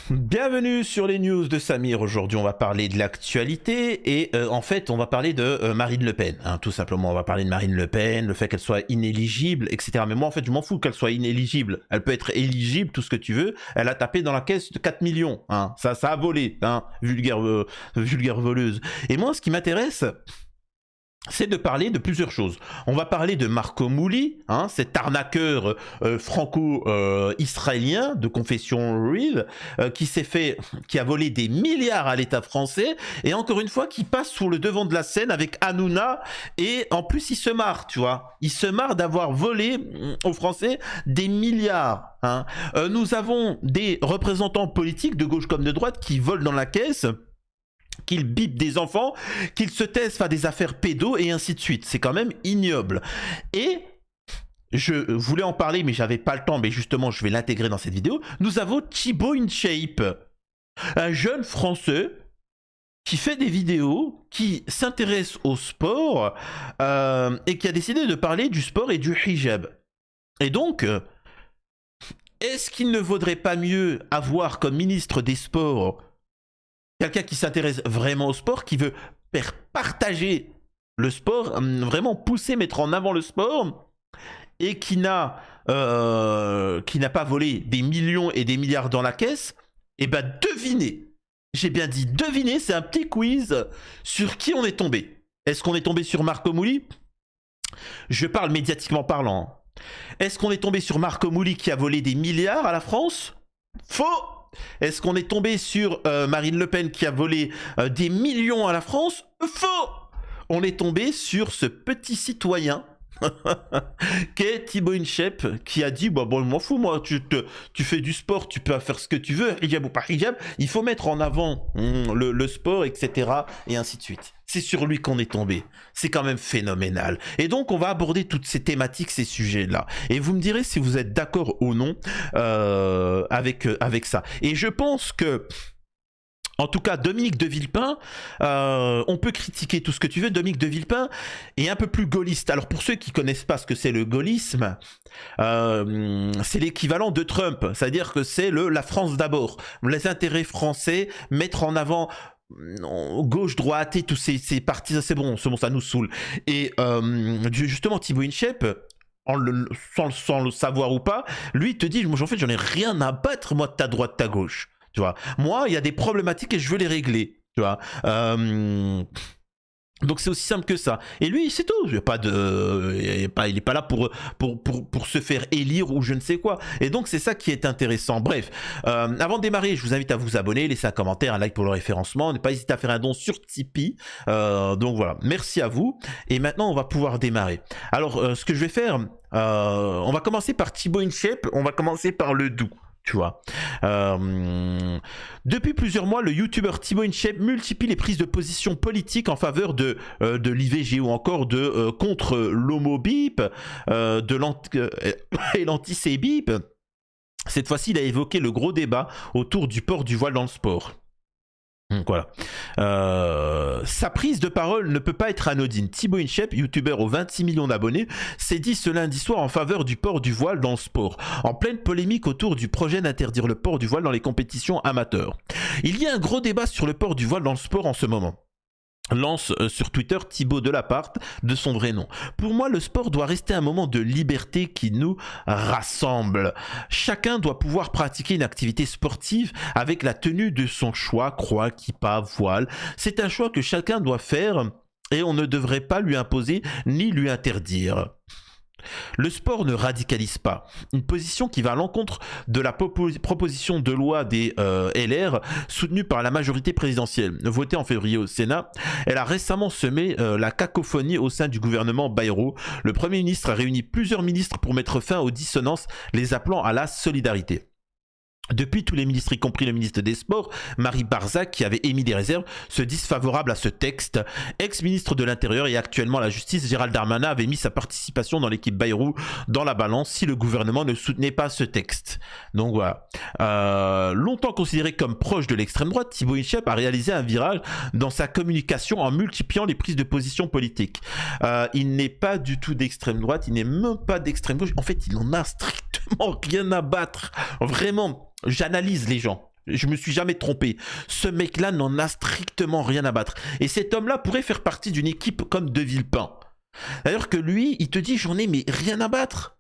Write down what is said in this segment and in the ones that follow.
Bienvenue sur les news de Samir. Aujourd'hui, on va parler de l'actualité et en fait, on va parler de Marine Le Pen. Hein, tout simplement, on va parler de Marine Le Pen, le fait qu'elle soit inéligible, etc. Mais moi, en fait, je m'en fous qu'elle soit inéligible. Elle peut être éligible, tout ce que tu veux. Elle a tapé dans la caisse de 4 millions. Hein. Ça a volé, hein, vulgaire voleuse. Et moi, ce qui m'intéresse, c'est de parler de plusieurs choses. On va parler de Marco Mouli, hein, cet arnaqueur franco-israélien de confession juive, qui a volé des milliards à l'État français, et encore une fois, qui passe sur le devant de la scène avec Hanouna, et en plus, il se marre, tu vois. Il se marre d'avoir volé aux Français des milliards. Hein. Nous avons des représentants politiques, de gauche comme de droite, qui volent dans la caisse, qu'ils bipent des enfants, qu'ils se taisent à des affaires pédos et ainsi de suite. C'est quand même ignoble. Et je voulais en parler, mais j'avais pas le temps, mais justement, je vais l'intégrer dans cette vidéo. Nous avons Thibaut InShape, un jeune français qui fait des vidéos, qui s'intéresse au sport et qui a décidé de parler du sport et du hijab. Et donc, est-ce qu'il ne vaudrait pas mieux avoir comme ministre des Sports quelqu'un qui s'intéresse vraiment au sport, qui veut faire partager le sport, vraiment pousser, mettre en avant le sport, et qui n'a pas volé des millions et des milliards dans la caisse? Eh ben devinez, j'ai bien dit devinez, c'est un petit quiz sur qui on est tombé. Est-ce qu'on est tombé sur Marco Mouli? Je parle médiatiquement parlant. Est-ce qu'on est tombé sur Marco Mouli qui a volé des milliards à la France? Faux! Est-ce qu'on est tombé sur Marine Le Pen qui a volé des millions à la France? Faux! On est tombé sur ce petit citoyen qu'est Thibaut InShape, qui a dit bon, je m'en fous, moi, tu fais du sport, tu peux faire ce que tu veux, hijab ou pas hijab, il faut mettre en avant le sport, etc. et ainsi de suite. C'est sur lui qu'on est tombé. C'est quand même phénoménal. Et donc, on va aborder toutes ces thématiques, ces sujets-là. Et vous me direz si vous êtes d'accord ou non avec ça. Et je pense que, en tout cas, Dominique de Villepin, on peut critiquer tout ce que tu veux. Dominique de Villepin est un peu plus gaulliste. Alors, pour ceux qui connaissent pas ce que c'est le gaullisme, c'est l'équivalent de Trump. C'est-à-dire que c'est la France d'abord. Les intérêts français, mettre en avant gauche, droite et tous ces partis, c'est bon, ça nous saoule. Et justement, Thibaut InShape, sans le savoir ou pas, lui il te dit, en fait, j'en ai rien à battre, moi, de ta droite, ta gauche. Tu vois, moi, il y a des problématiques et je veux les régler. Tu vois, donc c'est aussi simple que ça. Et lui, c'est tout. Il n'est pas là pour se faire élire ou je ne sais quoi. Et donc c'est ça qui est intéressant. Bref, avant de démarrer, je vous invite à vous abonner, laisser un commentaire, un like pour le référencement. Ne pas hésiter à faire un don sur Tipeee. Donc voilà, merci à vous. Et maintenant, on va pouvoir démarrer. Alors, ce que je vais faire, on va commencer par Thibaut InShape. On va commencer par le doux. Tu vois. Depuis plusieurs mois, le youtubeur Thibaut InShape multiplie les prises de position politiques en faveur de l'IVG ou encore de contre l'homo-bip et l'anti-bip. Cette fois-ci, il a évoqué le gros débat autour du port du voile dans le sport. Donc voilà. Sa prise de parole ne peut pas être anodine. Thibaut InShape, youtubeur aux 26 millions d'abonnés, s'est dit ce lundi soir en faveur du port du voile dans le sport, en pleine polémique autour du projet d'interdire le port du voile dans les compétitions amateurs. Il y a un gros débat sur le port du voile dans le sport en ce moment. Lance sur Twitter Thibaut Delaparte, de son vrai nom. Pour moi, le sport doit rester un moment de liberté qui nous rassemble. Chacun doit pouvoir pratiquer une activité sportive avec la tenue de son choix, croix, kippa, voile. C'est un choix que chacun doit faire et on ne devrait pas lui imposer ni lui interdire. Le sport ne radicalise pas. Une position qui va à l'encontre de la proposition de loi des LR soutenue par la majorité présidentielle, votée en février au Sénat. Elle a récemment semé la cacophonie au sein du gouvernement Bayrou. Le Premier ministre a réuni plusieurs ministres pour mettre fin aux dissonances, les appelant à la solidarité. Depuis, tous les ministres, y compris le ministre des Sports, Marie Barzac, qui avait émis des réserves, se disent favorables à ce texte. Ex-ministre de l'Intérieur et actuellement à la Justice, Gérald Darmanin avait mis sa participation dans l'équipe Bayrou dans la balance si le gouvernement ne soutenait pas ce texte. Donc voilà. Longtemps considéré comme proche de l'extrême droite, Thibaut InShape a réalisé un virage dans sa communication en multipliant les prises de position politiques. Il n'est pas du tout d'extrême droite, il n'est même pas d'extrême gauche. En fait, il en a strictement rien à battre. Vraiment. J'analyse les gens. Je me suis jamais trompé. Ce mec-là n'en a strictement rien à battre. Et cet homme-là pourrait faire partie d'une équipe comme De Villepin. D'ailleurs que lui, il te dit, j'en ai mais rien à battre.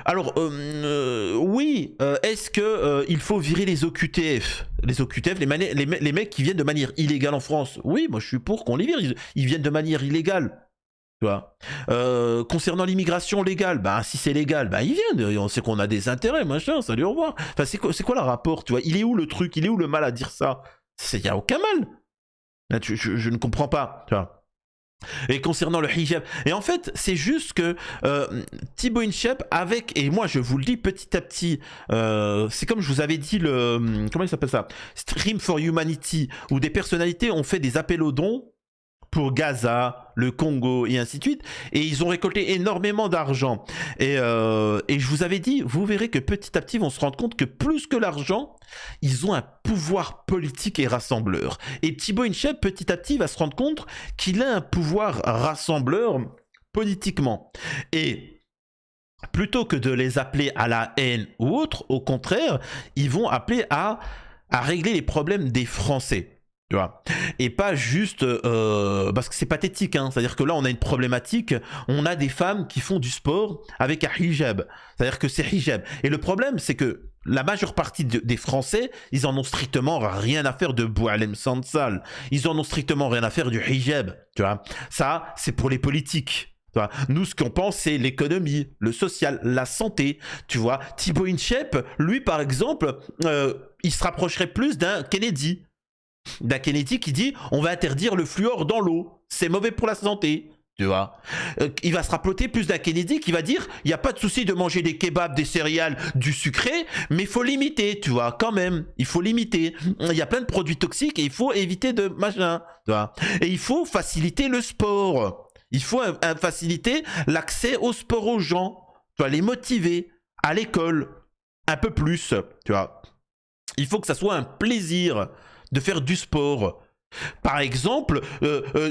Alors, oui, est-ce que il faut virer les OQTF? Les OQTF, les mecs qui viennent de manière illégale en France. Oui, moi je suis pour qu'on les vire. Ils viennent de manière illégale. Tu vois. Concernant l'immigration légale, bah si c'est légal, bah ils viennent. On sait qu'on a des intérêts, machin. Salut, au revoir. Enfin, c'est quoi le rapport? Tu vois, il est où le truc? Il est où le mal à dire ça? Il y a aucun mal. Là, je ne comprends pas. Tu vois. Et concernant le hijab, et en fait, c'est juste que Thibaut Inchep avec, et moi je vous le dis petit à petit, c'est comme je vous avais dit comment il s'appelle ça, Stream for Humanity, où des personnalités ont fait des appels aux dons pour Gaza, le Congo et ainsi de suite, et ils ont récolté énormément d'argent. Et je vous avais dit, vous verrez que petit à petit, ils vont se rendre compte que plus que l'argent, ils ont un pouvoir politique et rassembleur. Et Thibaut Inchep, petit à petit, va se rendre compte qu'il a un pouvoir rassembleur politiquement. Et plutôt que de les appeler à la haine ou autre, au contraire, ils vont appeler à régler les problèmes des Français. Tu vois. Et pas juste parce que c'est pathétique, hein. C'est-à-dire que là on a une problématique, on a des femmes qui font du sport avec un hijab, c'est-à-dire que c'est hijab, et le problème c'est que la majeure partie des Français, ils en ont strictement rien à faire de Boualem Sansal, ils en ont strictement rien à faire du hijab, tu vois. Ça c'est pour les politiques. Tu vois. Nous, ce qu'on pense, c'est l'économie, le social, la santé. Tu vois, Thibaut Inchep, lui, par exemple, il se rapprocherait plus d'un Kennedy. D'un Kennedy qui dit on va interdire le fluor dans l'eau, c'est mauvais pour la santé, tu vois. Il va se rappeler plus d'un Kennedy qui va dire il n'y a pas de souci de manger des kebabs, des céréales, du sucré, mais il faut limiter, tu vois, quand même, il faut limiter. Il y a plein de produits toxiques et il faut éviter de machin, tu vois. Et il faut faciliter le sport, il faut faciliter l'accès au sport aux gens, tu vois, les motiver à l'école un peu plus, tu vois. Il faut que ça soit un plaisir de faire du sport. Par exemple,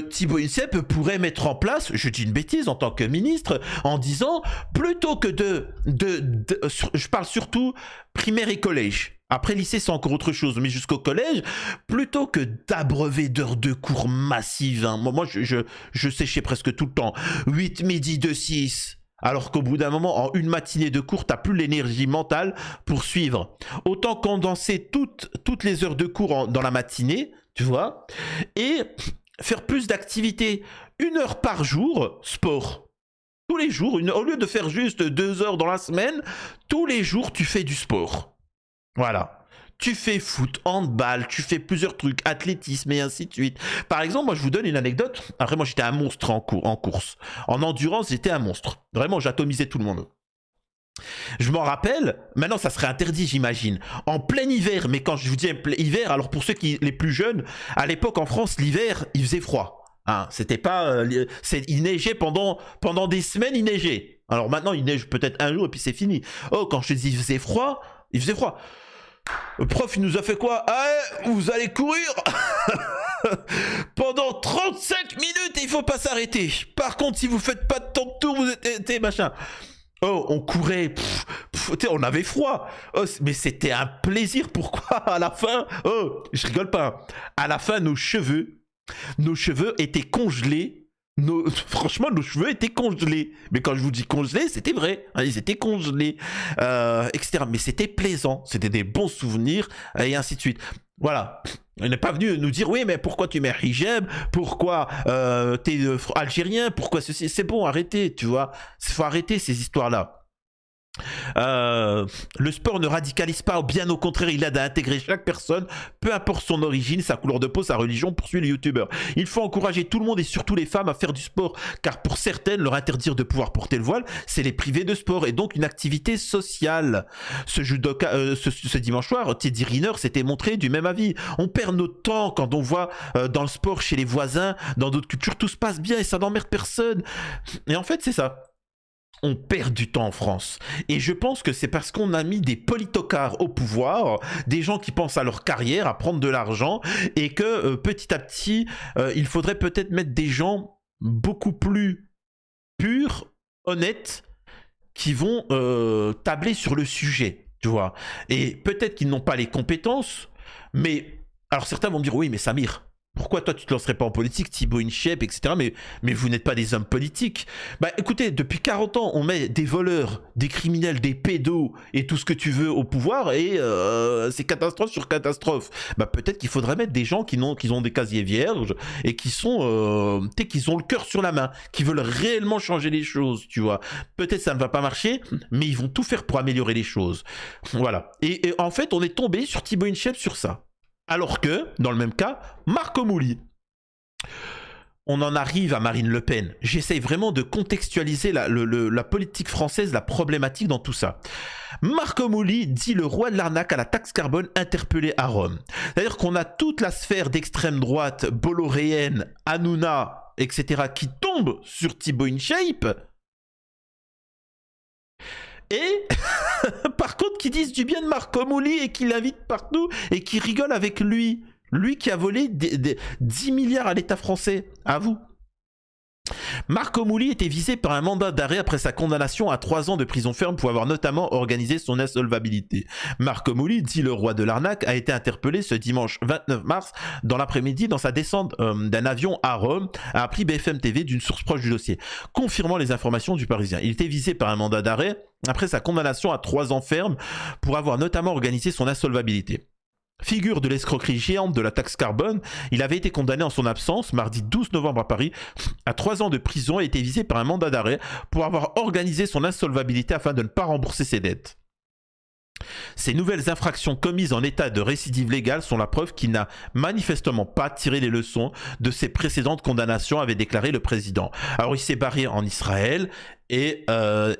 Thibaut Inchep pourrait mettre en place, je dis une bêtise en tant que ministre, en disant, plutôt que je parle surtout primaire et collège. Après lycée, c'est encore autre chose, mais jusqu'au collège, plutôt que d'abreuver d'heures de cours massives, hein, moi je séchais presque tout le temps, 8 midi 2 6. Alors qu'au bout d'un moment, en une matinée de cours, t'as plus l'énergie mentale pour suivre. Autant condenser toutes les heures de cours dans la matinée, tu vois, et faire plus d'activités. 1 heure par jour, sport. Tous les jours, au lieu de faire juste 2 heures dans la semaine, tous les jours, tu fais du sport. Voilà. Tu fais foot, handball, tu fais plusieurs trucs, athlétisme et ainsi de suite. Par exemple, moi je vous donne une anecdote. Après, moi j'étais un monstre en course. En endurance, j'étais un monstre. Vraiment, j'atomisais tout le monde. Je m'en rappelle, maintenant ça serait interdit j'imagine, en plein hiver, mais quand je vous dis hiver, alors pour ceux les plus jeunes, à l'époque en France, l'hiver, il faisait froid. Hein, c'était pas, il neigeait pendant des semaines, il neigeait. Alors maintenant, il neige peut-être un jour et puis c'est fini. Oh, quand je te dis il faisait froid, il faisait froid. Le prof, il nous a fait quoi? Ah, vous allez courir pendant 35 minutes et il faut pas s'arrêter. Par contre, si vous faites pas de temps de tour, vous êtes machin. Oh, on courait, on avait froid. Oh, mais c'était un plaisir. Pourquoi à la fin? Oh, je rigole pas. À la fin, nos cheveux étaient congelés. Franchement, nos cheveux étaient congelés. Mais quand je vous dis congelés, c'était vrai. Hein, ils étaient congelés, etc. Mais c'était plaisant. C'était des bons souvenirs, et ainsi de suite. Voilà. On n'est pas venu nous dire, oui, mais pourquoi tu mets hijab? Pourquoi t'es algérien? Pourquoi ceci? C'est bon, arrêtez, tu vois. Il faut arrêter ces histoires-là. Le sport ne radicalise pas, bien au contraire, il aide à intégrer chaque personne, peu importe son origine, sa couleur de peau, sa religion, poursuit le youtubeur. Il faut encourager tout le monde et surtout les femmes à faire du sport, car pour certaines, leur interdire de pouvoir porter le voile, c'est les priver de sport et donc une activité sociale. Ce dimanche soir, Teddy Riner s'était montré du même avis. On perd notre temps quand on voit dans le sport chez les voisins, dans d'autres cultures, tout se passe bien et ça n'emmerde personne. Et en fait, c'est ça. On perd du temps en France. Et je pense que c'est parce qu'on a mis des politocards au pouvoir, des gens qui pensent à leur carrière, à prendre de l'argent, et que petit à petit, il faudrait peut-être mettre des gens beaucoup plus purs, honnêtes, qui vont tabler sur le sujet, tu vois. Et peut-être qu'ils n'ont pas les compétences, Mais, alors certains vont me dire, oui, mais Samir, pourquoi toi tu te lancerais pas en politique, Thibaut Inchep, etc. Mais vous n'êtes pas des hommes politiques. Bah écoutez, depuis 40 ans, on met des voleurs, des criminels, des pédos et tout ce que tu veux au pouvoir et c'est catastrophe sur catastrophe. Bah peut-être qu'il faudrait mettre des gens qui ont des casiers vierges et qui sont, qui ont le cœur sur la main, qui veulent réellement changer les choses, tu vois. Peut-être ça ne va pas marcher, mais ils vont tout faire pour améliorer les choses. Voilà. Et en fait, on est tombé sur Thibaut Inchep sur ça. Alors que, dans le même cas, Marco Mouli. On en arrive à Marine Le Pen. J'essaye vraiment de contextualiser la politique française, la problématique dans tout ça. Marco Mouli dit le roi de l'arnaque à la taxe carbone interpellé à Rome. C'est-à-dire qu'on a toute la sphère d'extrême droite, bolloréenne, Hanouna, etc. qui tombe sur Thibaut InShape. Et par contre, qui disent du bien de Marco Mouli et qui l'invitent partout et qui rigolent avec lui. Lui qui a volé 10 milliards à l'État français. À vous. Marco Mouli était visé par un mandat d'arrêt après sa condamnation à 3 ans de prison ferme pour avoir notamment organisé son insolvabilité. Marco Mouli, dit le roi de l'arnaque, a été interpellé ce dimanche 29 mars dans l'après-midi dans sa descente d'un avion à Rome, a appris BFM TV d'une source proche du dossier, confirmant les informations du Parisien. Il était visé par un mandat d'arrêt après sa condamnation à 3 ans ferme pour avoir notamment organisé son insolvabilité. Figure de l'escroquerie géante de la taxe carbone, il avait été condamné en son absence, mardi 12 novembre à Paris, à 3 ans de prison et été visé par un mandat d'arrêt pour avoir organisé son insolvabilité afin de ne pas rembourser ses dettes. Ces nouvelles infractions commises en état de récidive légale sont la preuve qu'il n'a manifestement pas tiré les leçons de ses précédentes condamnations, avait déclaré le président. Alors il s'est barré en Israël et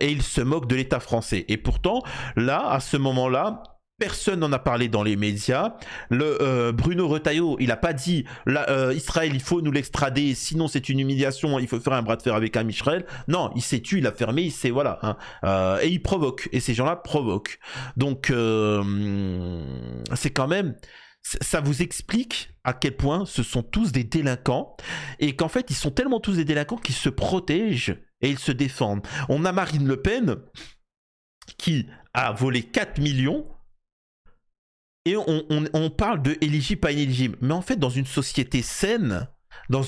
il se moque de l'État français. Et pourtant, là, à ce moment-là, personne n'en a parlé dans les médias. Bruno Retailleau, il n'a pas dit Israël, il faut nous l'extrader, sinon c'est une humiliation, il faut faire un bras de fer avec un Israël. Non, il s'est tué, il a fermé, il s'est voilà. Et il provoque, et ces gens-là provoquent. Donc c'est quand même, ça vous explique à quel point ce sont tous des délinquants et qu'en fait ils sont tellement tous des délinquants qu'ils se protègent et ils se défendent. On a Marine Le Pen qui a volé 4 millions. Et on parle de éligible, pas inéligible. Mais en fait, dans une société saine, il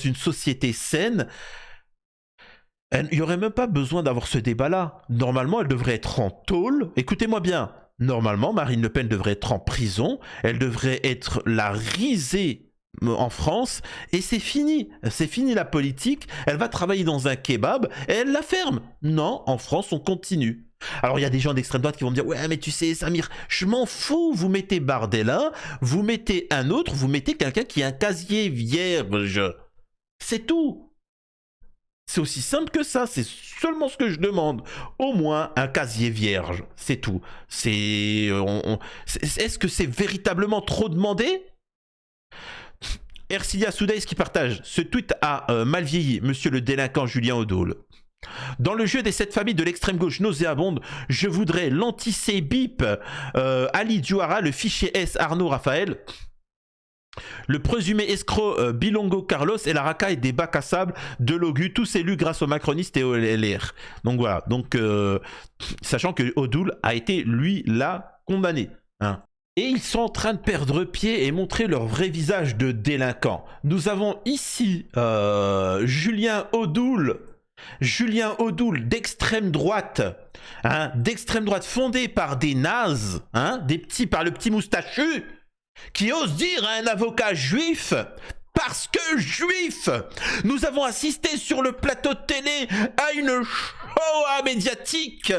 n'y aurait même pas besoin d'avoir ce débat-là. Normalement, elle devrait être en tôle. Écoutez-moi bien. Normalement, Marine Le Pen devrait être en prison. Elle devrait être la risée en France. Et c'est fini. C'est fini la politique. Elle va travailler dans un kebab et elle la ferme. Non, en France, on continue. Alors il y a des gens d'extrême droite qui vont me dire ouais mais tu sais Samir, je m'en fous, vous mettez Bardella, vous mettez un autre, vous mettez quelqu'un qui a un casier vierge. C'est tout. C'est aussi simple que ça, c'est seulement ce que je demande. Au moins un casier vierge, c'est tout. Est-ce que c'est véritablement trop demandé? Ercilia Soudaïs qui partage. Ce tweet a mal vieilli, monsieur le délinquant Julien Odoul. Dans le jeu des 7 familles de l'extrême gauche nauséabonde, je voudrais l'anti-Bip, Ali Diouara, le fichier S Arnaud Raphaël, le présumé escroc Bilongo Carlos et la racaille des bacs à sable de Logu, tous élus grâce aux macronistes et aux LR. Donc voilà, donc sachant que Odoul a été lui là condamné. Hein. Et ils sont en train de perdre pied et montrer leur vrai visage de délinquant. Nous avons ici Julien Odoul d'extrême droite, fondé par des nazes, par le petit moustachu, qui ose dire à un avocat juif, parce que juif, nous avons assisté sur le plateau de télé à une shoah médiatique.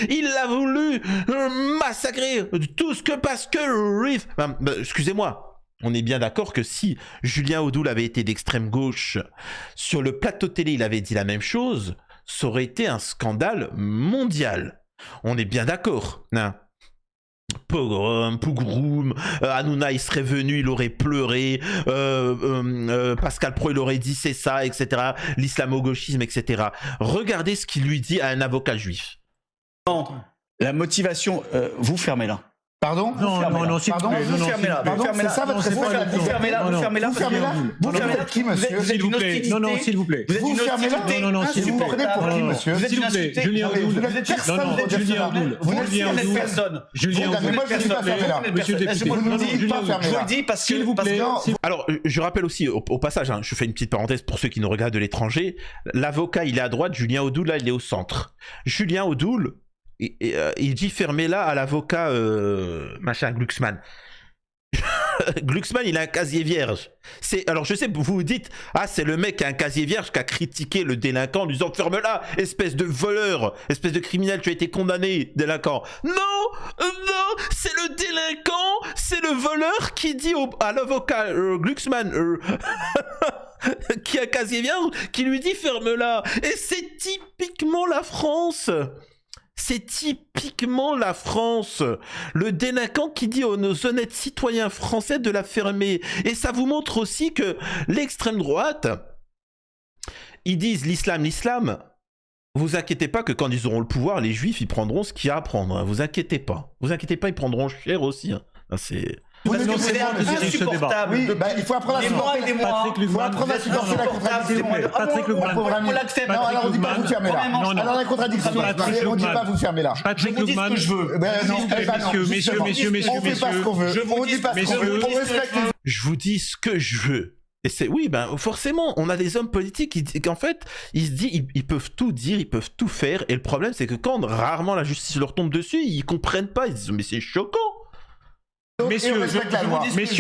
Il a voulu massacrer tout ce que parce que juif. Excusez-moi. On est bien d'accord que si Julien Odoul avait été d'extrême gauche, sur le plateau télé, il avait dit la même chose, ça aurait été un scandale mondial. On est bien d'accord. Hein. Pogroum, Hanouna il serait venu, il aurait pleuré, Pascal Pro il aurait dit c'est ça, etc. L'islamo-gauchisme, etc. Regardez ce qu'il lui dit à un avocat juif. La motivation, vous fermez là. Pardon? Non, s'il vous Pardon, plaît. vous fermez là. Pardon, c'est ça votre responsabilité. Vous fermez là. Vous fermez là. Vous êtes qui, monsieur? S'il vous plaît. Non, s'il vous plaît. Vous fermez là. Non, s'il vous plaît. Vous prenez pour qui, monsieur? S'il vous plaît, Julien Audoul. Vous n'êtes personne. Julien Audoul. Vous n'êtes personne. Julien Audoul. Mais moi, je ne suis pas fermé là. Monsieur le député. Vous ne dites pas fermé Je là. le dis parce que... S'il vous plaît. Alors, je rappelle aussi au passage, hein, je fais une petite parenthèse pour ceux qui nous regardent de l'étranger, l'avocat il est à droite, Julien Audoul là il est au centre. Julien Audoul, il dit fermez-la à l'avocat machin Glucksmann. Glucksmann il a un casier vierge. Alors je sais, vous vous dites, ah c'est le mec qui a un casier vierge qui a critiqué le délinquant en lui disant ferme-la, espèce de voleur, espèce de criminel, tu as été condamné, délinquant. Non, c'est le délinquant, c'est le voleur qui dit à l'avocat Glucksmann qui a un casier vierge, qui lui dit ferme-la. Et c'est typiquement la France. C'est typiquement la France. Le délinquant qui dit aux honnêtes citoyens français de la fermer. Et ça vous montre aussi que l'extrême droite, ils disent l'islam. Vous inquiétez pas que quand ils auront le pouvoir, les juifs, ils prendront ce qu'il y a à prendre. Hein. Vous inquiétez pas, ils prendront cher aussi. Hein. C'est... Parce que c'est insupportable. Oui, il faut apprendre à supporter. Il faut apprendre à supporter la contradiction. Patrick Lugman. On l'accepte. Non, alors on dit pas vous fermez là. Alors la contradiction, on dit pas vous fermez là. Patrick Lugman. Messieurs. On fait pas ce qu'on veut. On dit pas ce qu'on veut. On respecte. Je vous dis ce que je veux. Et c'est oui, forcément, on a des hommes politiques qui en fait, ils se disent, ils peuvent tout dire, ils peuvent tout faire. Et le problème, c'est que quand rarement la justice leur tombe dessus, ils comprennent pas. Ils disent mais c'est choquant. Messieurs, ça suffit. Et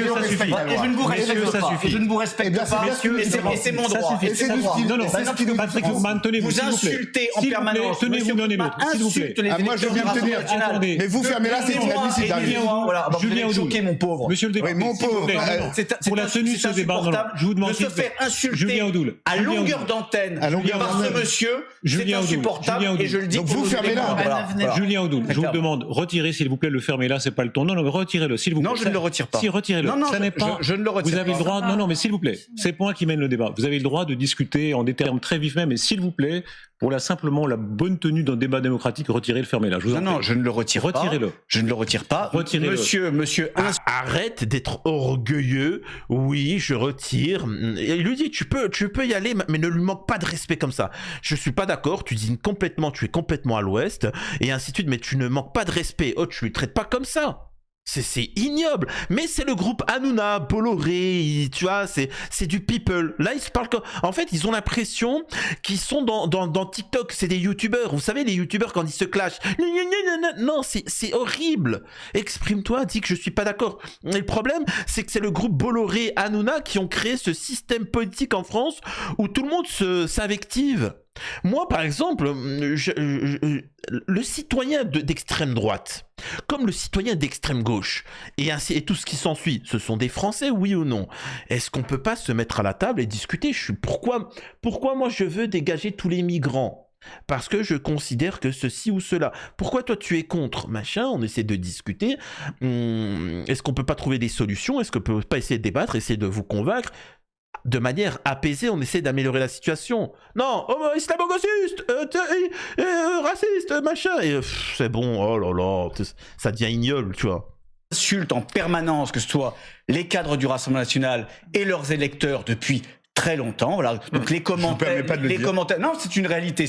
je ne vous respecte pas. Je ne vous respecte pas. Et c'est mon droit. Non, Patrick Lugman, tenez-vous, s'il vous plaît. Vous insultez en permanence. Tenez-vous l'un et l'autre, s'il vous plaît. Moi, je viens de tenir. Mais vous fermez là, c'est inadmissible. Julien Audoul, mon pauvre. Monsieur le député, mon pauvre. pour la tenue de ce débat, je vous demande de se faire insulter à longueur d'antenne par ce monsieur, c'est insupportable. Et je le dis. Donc vous fermez là. Julien Audoul, je vous demande, retirez s'il vous plaît le fermez là, c'est pas le ton. Non, retirez-le. S'il vous plaît. Non, je ne le retire pas. Si, retirez-le. Non, ça n'est pas. Je ne le retire pas. Vous avez le droit. Non, mais s'il vous plaît. C'est point qui mène le débat. Vous avez le droit de discuter en des termes très vifs même. Et s'il vous plaît, pour simplement la bonne tenue d'un débat démocratique, retirez le fermez là. Non, je ne le retire pas. Retirez-le. Je ne le retire pas. Retirez-le. Monsieur. Arrête d'être orgueilleux. Oui, je retire. Et il lui dit, tu peux y aller, mais ne lui manque pas de respect comme ça. Je suis pas d'accord. Tu dis complètement, tu es complètement à l'ouest et ainsi de suite. Mais tu ne manques pas de respect. Oh, tu lui traites pas comme ça. C'est ignoble, mais c'est le groupe Hanouna, Bolloré, tu vois, c'est du people. Là, ils se parlent en fait, ils ont l'impression qu'ils sont dans TikTok, c'est des youtubeurs. Vous savez, les youtubeurs quand ils se clashent. Non, c'est horrible. Exprime-toi, dis que je suis pas d'accord. Et le problème, c'est que c'est le groupe Bolloré, Hanouna qui ont créé ce système politique en France où tout le monde s'invective. Moi, par exemple, le citoyen d'extrême droite, comme le citoyen d'extrême gauche, et tout ce qui s'ensuit, ce sont des Français, oui ou non? Est-ce qu'on peut pas se mettre à la table et discuter? Pourquoi moi je veux dégager tous les migrants? Parce que je considère que ceci ou cela. Pourquoi toi tu es contre? Machin, on essaie de discuter. Est-ce qu'on peut pas trouver des solutions? Est-ce qu'on peut pas essayer de débattre, essayer de vous convaincre? De manière apaisée, on essaie d'améliorer la situation. Non, islamo-gauchiste, raciste, machin. Et c'est bon, oh là là, ça devient ignoble, tu vois. Insulte en permanence, que ce soit les cadres du Rassemblement national et leurs électeurs depuis très longtemps, voilà. Donc les commentaires, non, c'est une réalité.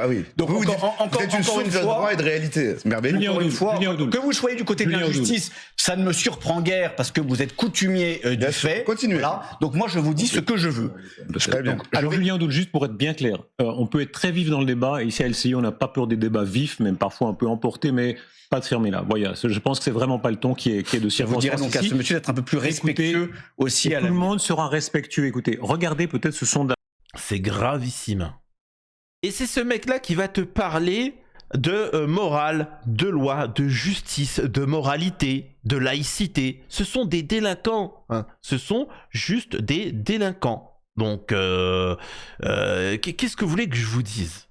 Ah oui. Donc vous encore êtes une fois, de droit et de réalité, c'est merveilleux. Encore une fois, que vous soyez du côté de l'injustice, ça ne me surprend guère parce que vous êtes coutumier du fait. Continuez. Voilà. Donc moi, je vous dis ce que je veux. Très bien. Alors Julien Audoul, juste pour être bien clair, on peut être très vif dans le débat. Ici à LCI, on n'a pas peur des débats vifs, même parfois un peu emportés, mais pas de fermer là. Voilà, je pense que c'est vraiment pas le ton qui est de circonstance. Je vous dirais donc à ce monsieur d'être un peu plus respectueux aussi. Tout le monde sera respectueux. Écoutez, regardez peut-être ce sondage. C'est gravissime. Et c'est ce mec-là qui va te parler de morale, de loi, de justice, de moralité, de laïcité. Ce sont des délinquants. Hein. Ce sont juste des délinquants. Donc, qu'est-ce que vous voulez que je vous dise?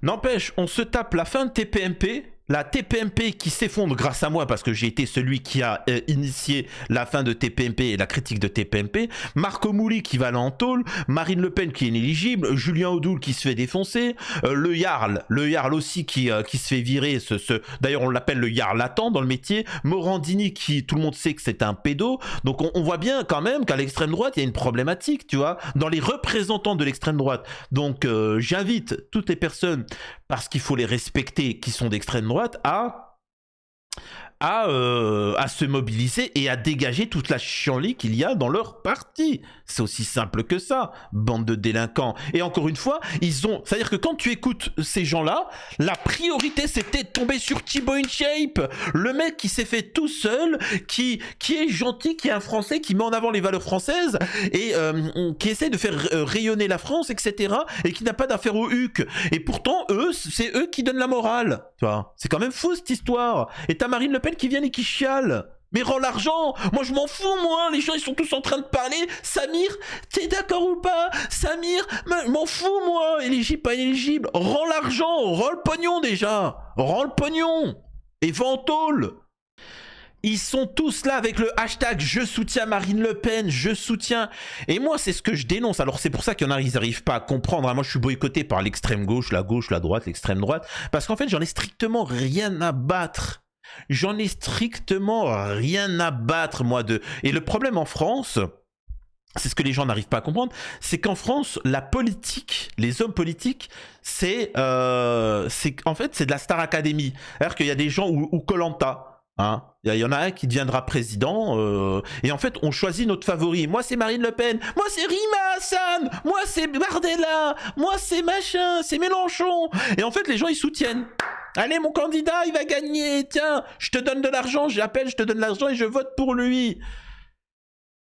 N'empêche, on se tape la fin de TPMP. la TPMP qui s'effondre grâce à moi parce que j'ai été celui qui a initié la fin de TPMP et la critique de TPMP, Marco Mouli qui va aller en tôle, Marine Le Pen qui est inéligible, Julien Audoul qui se fait défoncer, le Jarl aussi qui se fait virer, d'ailleurs on l'appelle le Jarlatan dans le métier, Morandini qui tout le monde sait que c'est un pédo, donc on voit bien quand même qu'à l'extrême droite il y a une problématique, tu vois, dans les représentants de l'extrême droite. Donc j'invite toutes les personnes, parce qu'il faut les respecter, qui sont d'extrême droite, à se mobiliser et à dégager toute la chienlit qu'il y a dans leur parti. C'est aussi simple que ça, bande de délinquants. Et encore une fois, c'est-à-dire que quand tu écoutes ces gens-là, la priorité c'était de tomber sur Thibaut InShape, le mec qui s'est fait tout seul, qui est gentil, qui est un Français, qui met en avant les valeurs françaises et qui essaie de faire rayonner la France, etc. et qui n'a pas d'affaire au HUC. Et pourtant, c'est eux qui donnent la morale. Tu vois, c'est quand même fou cette histoire. Et t'as Marine Le Pen qui viennent et qui chialent. Mais rends l'argent. Moi je m'en fous, moi. Les gens ils sont tous en train de parler. Samir, t'es d'accord ou pas? Samir, m'en fous, moi. Éligible, pas éligible. Rends l'argent. Rends le pognon déjà. Rends le pognon. Et va en tôle. Ils sont tous là avec le hashtag je soutiens Marine Le Pen, je soutiens. Et moi, c'est ce que je dénonce. Alors, c'est pour ça qu'il y en a, ils n'arrivent pas à comprendre. Moi, je suis boycotté par l'extrême gauche, la droite, l'extrême droite. Parce qu'en fait, j'en ai strictement rien à battre. J'en ai strictement rien à battre, moi, de... Et le problème en France, c'est ce que les gens n'arrivent pas à comprendre, c'est qu'en France, la politique, les hommes politiques, en fait, c'est de la Star Academy. C'est-à-dire qu'il y a des gens ou Koh-Lanta. Hein, il y en a un qui deviendra président et en fait on choisit notre favori. Moi c'est Marine Le Pen, moi c'est Rima Hassan, moi c'est Bardella, moi c'est machin, c'est Mélenchon. Et en fait les gens ils soutiennent. Allez mon candidat il va gagner, tiens je te donne de l'argent, j'appelle, je te donne de l'argent et je vote pour lui.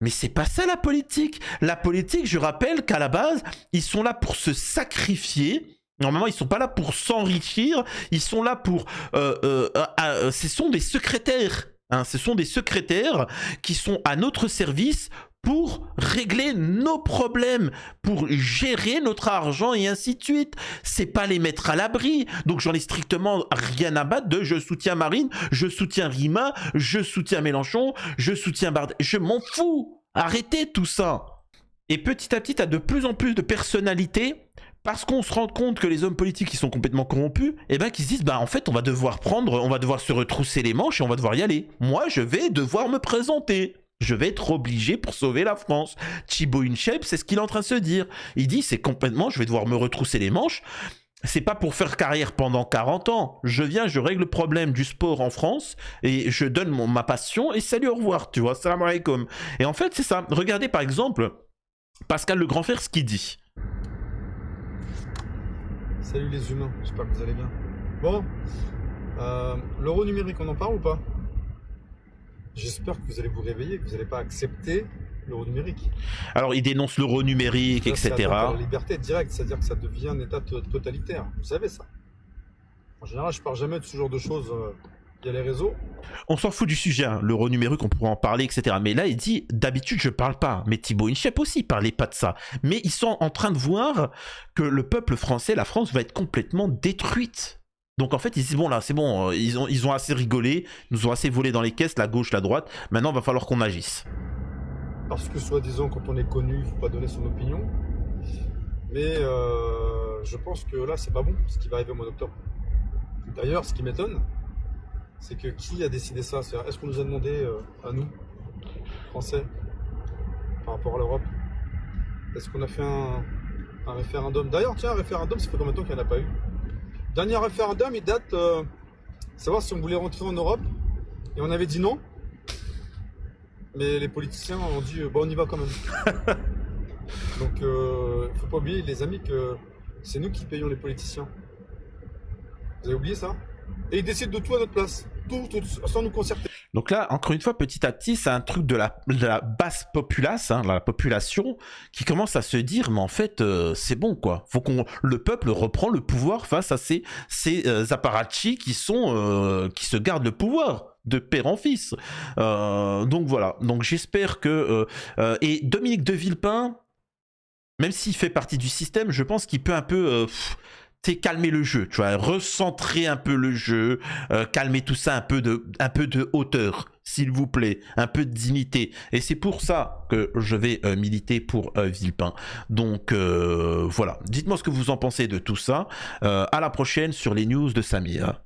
Mais c'est pas ça la politique. La politique, je rappelle qu'à la base ils sont là pour se sacrifier. Normalement, ils sont pas là pour s'enrichir, ils sont là pour... ce sont des secrétaires, hein, ce sont des secrétaires qui sont à notre service pour régler nos problèmes, pour gérer notre argent et ainsi de suite. C'est pas les mettre à l'abri. Donc j'en ai strictement rien à battre de je soutiens Marine, je soutiens Rima, je soutiens Mélenchon, je soutiens Bardella. Je m'en fous. Arrêtez tout ça. Et petit à petit, t'as de plus en plus de personnalités. Parce qu'on se rend compte que les hommes politiques qui sont complètement corrompus, et ben qui se disent en fait on va devoir se retrousser les manches et on va devoir y aller. Moi je vais devoir me présenter. Je vais être obligé pour sauver la France. Thibaut InShape, c'est ce qu'il est en train de se dire. Il dit c'est complètement je vais devoir me retrousser les manches. C'est pas pour faire carrière pendant 40 ans. Je viens, je règle le problème du sport en France et je donne ma passion et salut au revoir, tu vois, salam alaikum. Et en fait c'est ça. Regardez par exemple Pascal le Grand Frère ce qu'il dit. Salut les humains, j'espère que vous allez bien. Bon, l'euro numérique, on en parle ou pas? J'espère que vous allez vous réveiller, que vous n'allez pas accepter l'euro numérique. Alors, il dénonce l'euro numérique, etc. C'est la liberté directe, c'est-à-dire que ça devient un état totalitaire. Vous savez ça. En général, je ne parle jamais de ce genre de choses via les réseaux. On s'en fout du sujet, hein. L'euro numérique, on pourrait en parler, etc. Mais là, il dit, d'habitude, je parle pas. Mais Thibaut InShape aussi, il parlait pas de ça. Mais ils sont en train de voir que le peuple français, la France, va être complètement détruite. Donc en fait, ils disent, bon là, c'est bon, ils ont assez rigolé, ils nous ont assez volé dans les caisses, la gauche, la droite. Maintenant, il va falloir qu'on agisse. Parce que soi-disant, quand on est connu, il ne faut pas donner son opinion. Mais je pense que là, c'est pas bon, ce qui va arriver au mois d'octobre. D'ailleurs, ce qui m'étonne, c'est que qui a décidé ça? Est-ce qu'on nous a demandé à nous, Français, par rapport à l'Europe? Est-ce qu'on a fait un référendum? D'ailleurs, tiens, un référendum, ça fait combien de temps qu'il n'y en a pas eu? Dernier référendum, il date savoir si on voulait rentrer en Europe, et on avait dit non. Mais les politiciens ont dit bon, on y va quand même. Donc, il ne faut pas oublier, les amis, que c'est nous qui payons les politiciens. Vous avez oublié ça? Et ils décident de tout à notre place, tout sans nous concerter. Donc là, encore une fois, petit à petit, c'est un truc de la basse populace, hein, la population, qui commence à se dire, mais en fait, c'est bon, quoi. Faut le peuple reprend le pouvoir face à ces apparatchis qui se gardent le pouvoir de père en fils. Donc voilà. Donc j'espère que et Dominique de Villepin, même s'il fait partie du système, je pense qu'il peut un peu calmer le jeu, tu vois, recentrer un peu le jeu, calmer tout ça, un peu de hauteur, s'il vous plaît, un peu de dignité. Et c'est pour ça que je vais militer pour Villepin. Donc voilà, dites-moi ce que vous en pensez de tout ça. À la prochaine sur les news de Samir.